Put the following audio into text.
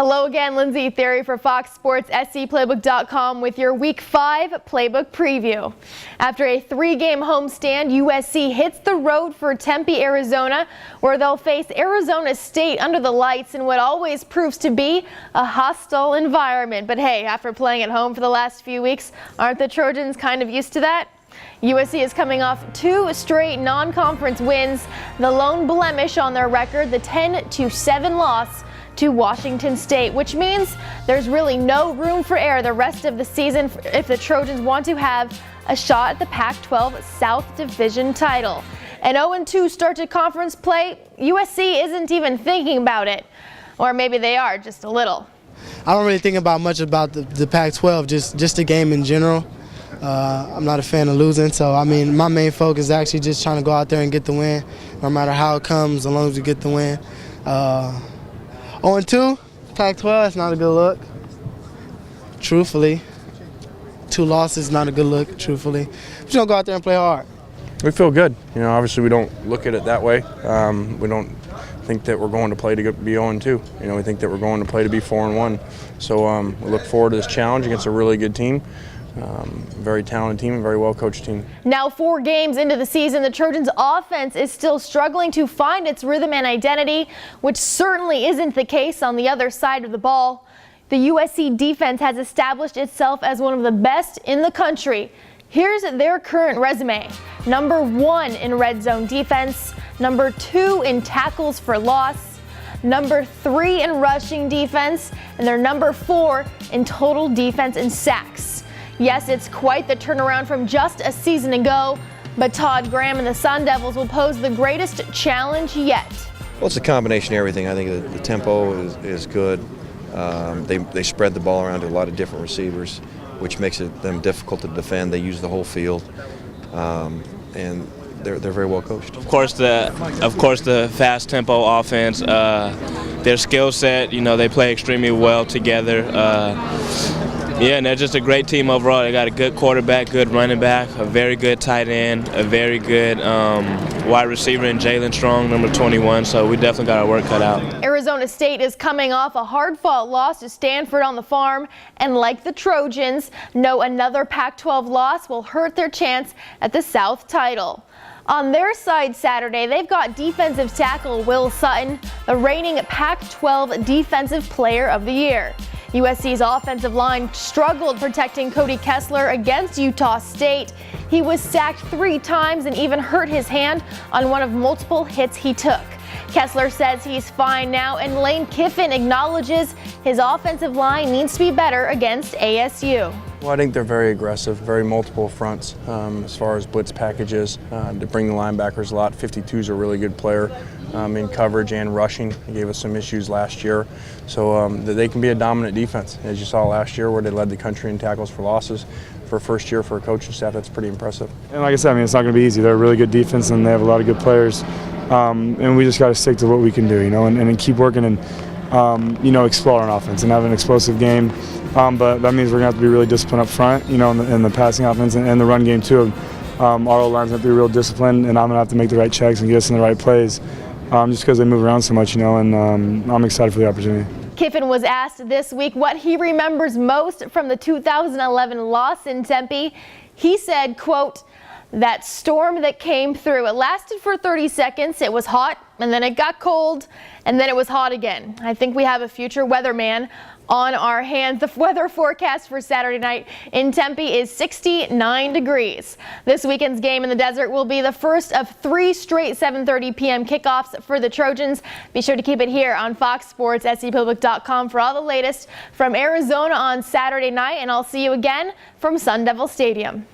Hello again, Lindsay Theory for Fox Sports SCPlaybook.com with your Week 5 Playbook preview. After a 3-game homestand, USC hits the road for Tempe, Arizona, where they'll face Arizona State under the lights in what always proves to be a hostile environment. But hey, after playing at home for the last few weeks, aren't the Trojans kind of used to that? USC is coming off 2 straight non-conference wins, the lone blemish on their record, the 10-7 loss to Washington State, which means there's really no room for error the rest of the season if the Trojans want to have a shot at the Pac-12 South Division title. An 0-2 start to conference play, USC isn't even thinking about it. Or maybe they are, just a little. I don't really think about much about the Pac-12, just the game in general. I'm not a fan of losing, so I mean my main focus is actually just trying to go out there and get the win, no matter how it comes, as long as we get the win. 0-2, Pac-12, that's not a good look, truthfully. 2 losses, not a good look, truthfully. We're just gonna go out there and play hard. We feel good. You know, obviously we don't look at it that way. We don't think that we're going to play to be 0-2. You know, we think that we're going to play to be 4-1. So we look forward to this challenge against a really good team. Very talented team and very well coached team. Now 4 games into the season, the Trojans offense is still struggling to find its rhythm and identity, which certainly isn't the case on the other side of the ball. The USC defense has established itself as one of the best in the country. Here's their current resume. Number 1 in red zone defense, number 2 in tackles for loss, number 3 in rushing defense, and they're number 4 in total defense and sacks. Yes, it's quite the turnaround from just a season ago, but Todd Graham and the Sun Devils will pose the greatest challenge yet. Well, it's a combination of everything. I think the tempo is good. They spread the ball around to a lot of different receivers, which makes them difficult to defend. They use the whole field, and they're very well coached. Of course, the fast tempo offense, their skill set. You know, they play extremely well together. Yeah, and they're just a great team overall. They got a good quarterback, good running back, a very good tight end, a very good wide receiver in Jalen Strong, number 21, so we definitely got our work cut out. Arizona State is coming off a hard-fought loss to Stanford on the farm, and like the Trojans, know another Pac-12 loss will hurt their chance at the South title. On their side Saturday, they've got defensive tackle Will Sutton, the reigning Pac-12 Defensive Player of the Year. USC's offensive line struggled protecting Cody Kessler against Utah State. He was sacked 3 times and even hurt his hand on one of multiple hits he took. Kessler says he's fine now, and Lane Kiffin acknowledges his offensive line needs to be better against ASU. Well, I think they're very aggressive, very multiple fronts as far as blitz packages. To bring the linebackers a lot. 52's a really good player in coverage and rushing. He gave us some issues last year. So they can be a dominant defense, as you saw last year where they led the country in tackles for losses. For a first year for a coaching staff, that's pretty impressive. And like I said, I mean, it's not going to be easy. They're a really good defense and they have a lot of good players. And we just got to stick to what we can do, you know, and keep working and, you know, explore on offense and have an explosive game. But that means we're going to have to be really disciplined up front, you know, in the passing offense and the run game too. Our O-line's going to have to be real disciplined, and I'm going to have to make the right checks and get us in the right plays just because they move around so much, you know, and I'm excited for the opportunity. Kiffin was asked this week what he remembers most from the 2011 loss in Tempe. He said, quote, "That storm that came through, it lasted for 30 seconds, it was hot, and then it got cold, and then it was hot again. I think we have a future weatherman on our hands." The weather forecast for Saturday night in Tempe is 69 degrees. This weekend's game in the desert will be the first of 3 straight 7:30 p.m. kickoffs for the Trojans. Be sure to keep it here on Fox Sports SCPlaybook.com for all the latest from Arizona on Saturday night, and I'll see you again from Sun Devil Stadium.